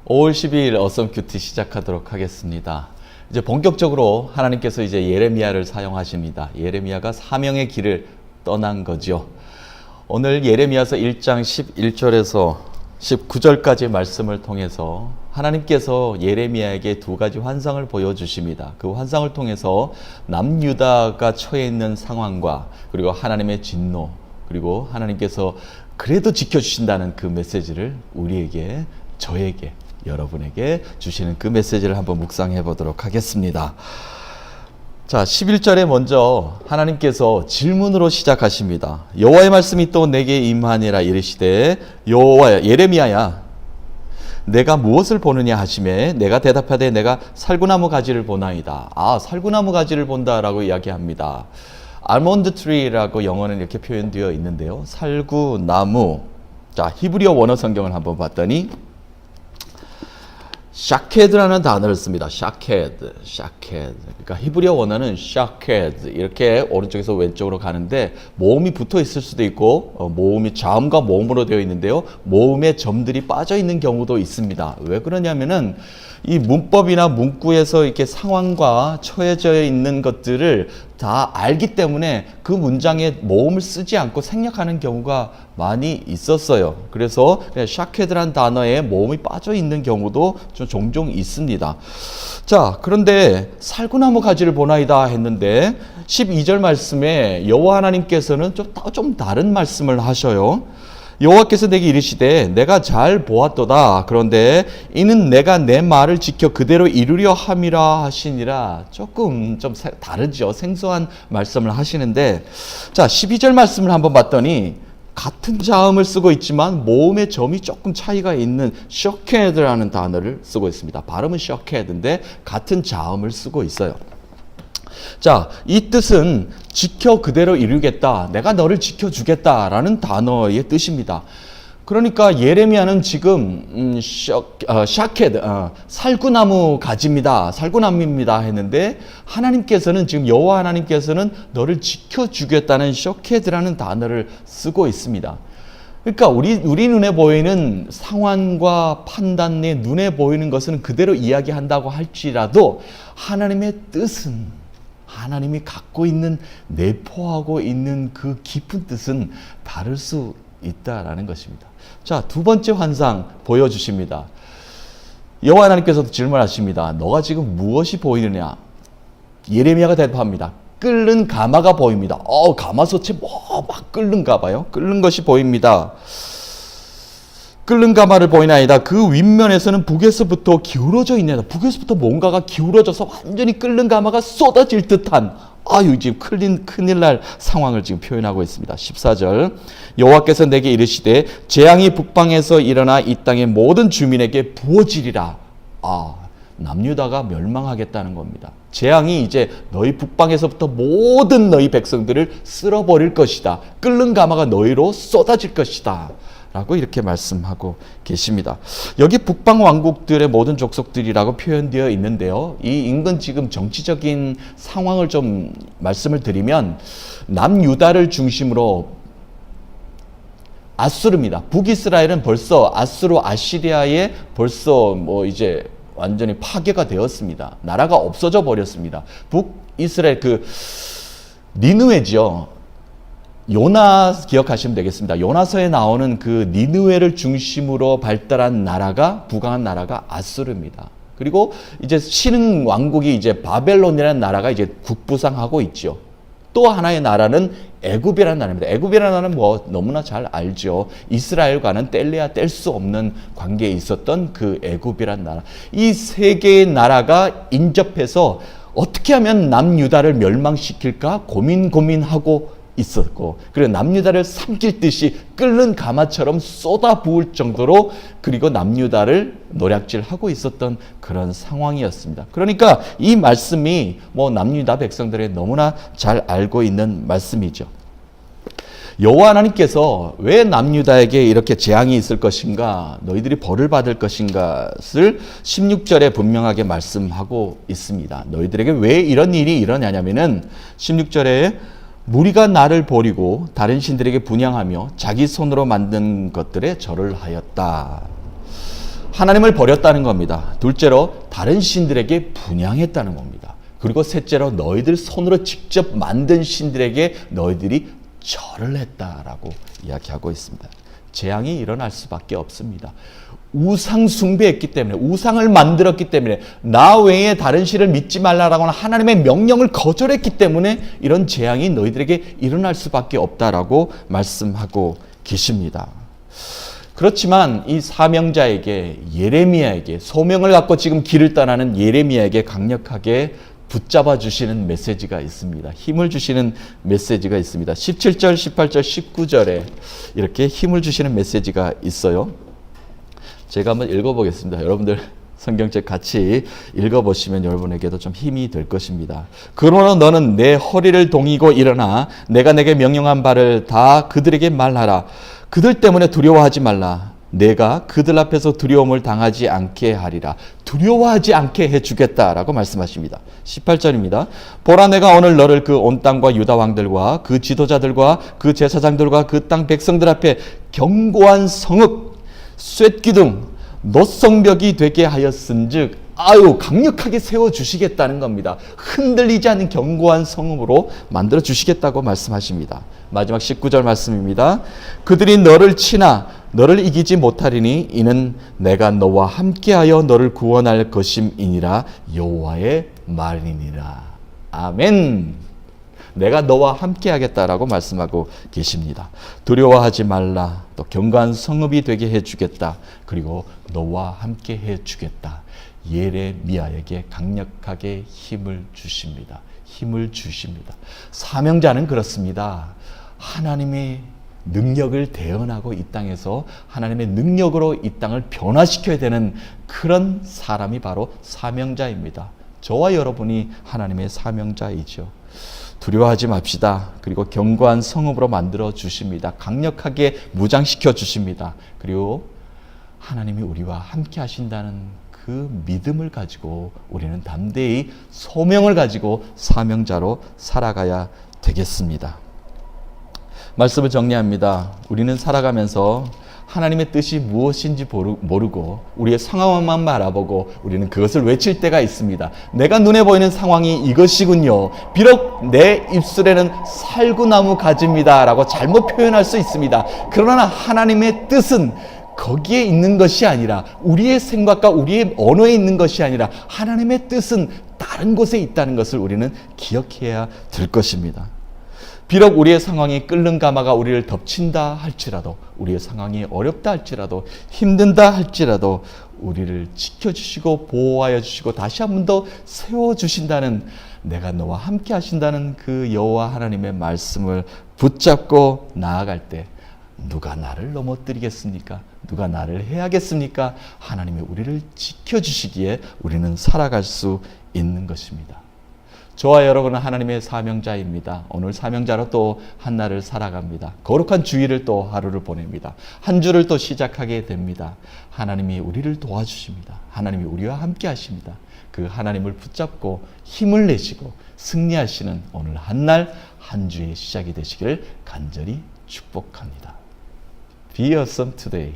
5월 12일 어썸 큐티 시작하도록 하겠습니다. 이제 본격적으로 하나님께서 이제 예레미야를 사용하십니다. 예레미야가 사명의 길을 떠난 거죠. 오늘 예레미야서 1장 11절에서 19절까지 말씀을 통해서 하나님께서 예레미야에게 두 가지 환상을 보여주십니다. 그 환상을 통해서 남유다가 처해 있는 상황과 그리고 하나님의 진노, 그리고 하나님께서 그래도 지켜주신다는 그 메시지를 우리에게, 저에게, 여러분에게 주시는 그 메시지를 한번 묵상해 보도록 하겠습니다. 자, 11절에 먼저 하나님께서 질문으로 시작하십니다. 여호와의 말씀이 또 내게 임하니라 이르시되 여호와야, 예레미야야, 내가 무엇을 보느냐 하시매 내가 대답하되 내가 살구나무 가지를 보나이다. 살구나무 가지를 본다라고 이야기합니다. 알몬드 트리라고 영어는 이렇게 표현되어 있는데요. 살구나무. 자, 히브리어 원어 성경을 한번 봤더니 샤케드라는 단어를 씁니다. 샤케드. 그러니까 히브리어 원어는 샤케드. 이렇게 오른쪽에서 왼쪽으로 가는데 모음이 붙어 있을 수도 있고 모음이 자음과 모음으로 되어 있는데요. 모음에 점들이 빠져 있는 경우도 있습니다. 왜 그러냐면은 이 문법이나 문구에서 이렇게 상황과 처해져 있는 것들을 다 알기 때문에 그 문장에 모음을 쓰지 않고 생략하는 경우가 많이 있었어요. 그래서 샤케드란 단어에 모음이 빠져 있는 경우도 좀 종종 있습니다. 자, 그런데 살구나무 가지를 보나이다 했는데 12절 말씀에 여호와 하나님께서는 좀 다른 말씀을 하셔요. 여호와께서 내게 이르시되 내가 잘 보았도다. 그런데 이는 내가 내 말을 지켜 그대로 이루려 함이라 하시니라. 조금 좀 다르죠. 생소한 말씀을 하시는데, 자, 12절 말씀을 한번 봤더니 같은 자음을 쓰고 있지만 모음의 점이 조금 차이가 있는 셔케드라는 단어를 쓰고 있습니다. 발음은 셔케드인데 같은 자음을 쓰고 있어요. 자, 이 뜻은 지켜 그대로 이루겠다, 내가 너를 지켜주겠다라는 단어의 뜻입니다. 그러니까 예레미야는 지금 샤케드, 살구나무 가지입니다, 살구나무입니다 했는데 하나님께서는 지금 여호와 하나님께서는 너를 지켜주겠다는 셔케드라는 단어를 쓰고 있습니다. 그러니까 우리 눈에 보이는 상황과 판단에 눈에 보이는 것은 그대로 이야기한다고 할지라도 하나님의 뜻은, 하나님이 갖고 있는, 내포하고 있는 그 깊은 뜻은 다를 수 있다라는 것입니다. 자, 두 번째 환상 보여주십니다. 여호와 하나님께서도 질문하십니다. 너가 지금 무엇이 보이느냐? 예레미야가 대답합니다. 끓는 가마가 보입니다. 가마솥에 막 끓는가 봐요. 끓는 것이 보입니다. 끓는 가마를 보이나이다. 그 윗면에서는 북에서부터 기울어져 있네요. 북에서부터 뭔가가 기울어져서 완전히 끓는 가마가 쏟아질 듯한, 지금 큰일 날 상황을 지금 표현하고 있습니다. 14절. 여호와께서 내게 이르시되 재앙이 북방에서 일어나 이 땅의 모든 주민에게 부어지리라. 남유다가 멸망하겠다는 겁니다. 재앙이 이제 너희 북방에서부터 모든 너희 백성들을 쓸어버릴 것이다. 끓는 가마가 너희로 쏟아질 것이다. 라고 이렇게 말씀하고 계십니다. 여기 북방 왕국들의 모든 족속들이라고 표현되어 있는데요. 이 인근 지금 정치적인 상황을 좀 말씀을 드리면 남유다를 중심으로 아수르입니다. 북이스라엘은 벌써 아시리아에 벌써 이제 완전히 파괴가 되었습니다. 나라가 없어져 버렸습니다. 북이스라엘 니느웨죠. 요나 기억하시면 되겠습니다. 요나서에 나오는 그 니느웨를 중심으로 발달한 나라가, 부강한 나라가 아수르입니다. 그리고 이제 신흥 왕국이 이제 바벨론이라는 나라가 이제 국부상하고 있죠. 또 하나의 나라는 애굽이라는 나라입니다. 애굽이라는 나라는 너무나 잘 알죠. 이스라엘과는 뗄래야 뗄 수 없는 관계에 있었던 그 애굽이라는 나라. 이 세 개의 나라가 인접해서 어떻게 하면 남유다를 멸망시킬까 고민하고 있었고, 그리고 남유다를 삼킬 듯이 끓는 가마처럼 쏟아 부을 정도로, 그리고 남유다를 노략질하고 있었던 그런 상황이었습니다. 그러니까 이 말씀이 남유다 백성들이 너무나 잘 알고 있는 말씀이죠. 여호와 하나님께서 왜 남유다에게 이렇게 재앙이 있을 것인가, 너희들이 벌을 받을 것인가를 16절에 분명하게 말씀하고 있습니다. 너희들에게 왜 이런 일이 일어나냐면은 16절에 무리가 나를 버리고 다른 신들에게 분향하며 자기 손으로 만든 것들에 절을 하였다. 하나님을 버렸다는 겁니다. 둘째로 다른 신들에게 분향했다는 겁니다. 그리고 셋째로 너희들 손으로 직접 만든 신들에게 너희들이 절을 했다라고 이야기하고 있습니다. 재앙이 일어날 수밖에 없습니다. 우상 숭배했기 때문에, 우상을 만들었기 때문에, 나 외에 다른 신을 믿지 말라라고 하는 하나님의 명령을 거절했기 때문에 이런 재앙이 너희들에게 일어날 수밖에 없다라고 말씀하고 계십니다. 그렇지만 이 사명자에게, 예레미야에게, 소명을 갖고 지금 길을 떠나는 예레미야에게 강력하게 붙잡아 주시는 메시지가 있습니다. 힘을 주시는 메시지가 있습니다. 17절, 18절, 19절에 이렇게 힘을 주시는 메시지가 있어요. 제가 한번 읽어보겠습니다. 여러분들 성경책 같이 읽어보시면 여러분에게도 좀 힘이 될 것입니다. 그러나 너는 내 허리를 동이고 일어나 내가 내게 명령한 바를 다 그들에게 말하라. 그들 때문에 두려워하지 말라. 내가 그들 앞에서 두려움을 당하지 않게 하리라. 두려워하지 않게 해주겠다라고 말씀하십니다. 18절입니다. 보라, 내가 오늘 너를 그 온 땅과 유다 왕들과 그 지도자들과 그 제사장들과 그 땅 백성들 앞에 견고한 성읍, 쇳기둥, 노성벽이 되게 하였은즉, 강력하게 세워주시겠다는 겁니다. 흔들리지 않는 견고한 성읍으로 만들어 주시겠다고 말씀하십니다. 마지막 19절 말씀입니다. 그들이 너를 치나 너를 이기지 못하리니 이는 내가 너와 함께하여 너를 구원할 것임이니라. 여호와의 말이니라. 아멘. 내가 너와 함께 하겠다라고 말씀하고 계십니다. 두려워하지 말라. 또 견고한 성읍이 되게 해주겠다. 그리고 너와 함께 해주겠다. 예레미야에게 강력하게 힘을 주십니다. 힘을 주십니다. 사명자는 그렇습니다. 하나님의 능력을 대언하고 이 땅에서 하나님의 능력으로 이 땅을 변화시켜야 되는 그런 사람이 바로 사명자입니다. 저와 여러분이 하나님의 사명자이죠. 두려워하지 맙시다. 그리고 견고한 성읍으로 만들어 주십니다. 강력하게 무장시켜 주십니다. 그리고 하나님이 우리와 함께 하신다는 그 믿음을 가지고 우리는 담대히 소명을 가지고 사명자로 살아가야 되겠습니다. 말씀을 정리합니다. 우리는 살아가면서 하나님의 뜻이 무엇인지 모르고 우리의 상황만 바라보고 우리는 그것을 외칠 때가 있습니다. 내가 눈에 보이는 상황이 이것이군요. 비록 내 입술에는 살구나무 가지입니다 라고 잘못 표현할 수 있습니다. 그러나 하나님의 뜻은 거기에 있는 것이 아니라, 우리의 생각과 우리의 언어에 있는 것이 아니라 하나님의 뜻은 다른 곳에 있다는 것을 우리는 기억해야 될 것입니다. 비록 우리의 상황이 끓는 가마가 우리를 덮친다 할지라도, 우리의 상황이 어렵다 할지라도, 힘든다 할지라도 우리를 지켜주시고 보호하여 주시고 다시 한 번 더 세워주신다는, 내가 너와 함께 하신다는 그 여호와 하나님의 말씀을 붙잡고 나아갈 때 누가 나를 넘어뜨리겠습니까? 누가 나를 해야겠습니까? 하나님이 우리를 지켜주시기에 우리는 살아갈 수 있는 것입니다. 저와 여러분은 하나님의 사명자입니다. 오늘 사명자로 또 한 날을 살아갑니다. 거룩한 주일을 또 하루를 보냅니다. 한 주를 또 시작하게 됩니다. 하나님이 우리를 도와주십니다. 하나님이 우리와 함께 하십니다. 그 하나님을 붙잡고 힘을 내시고 승리하시는 오늘 한 날, 한 주의 시작이 되시기를 간절히 축복합니다. Be awesome today.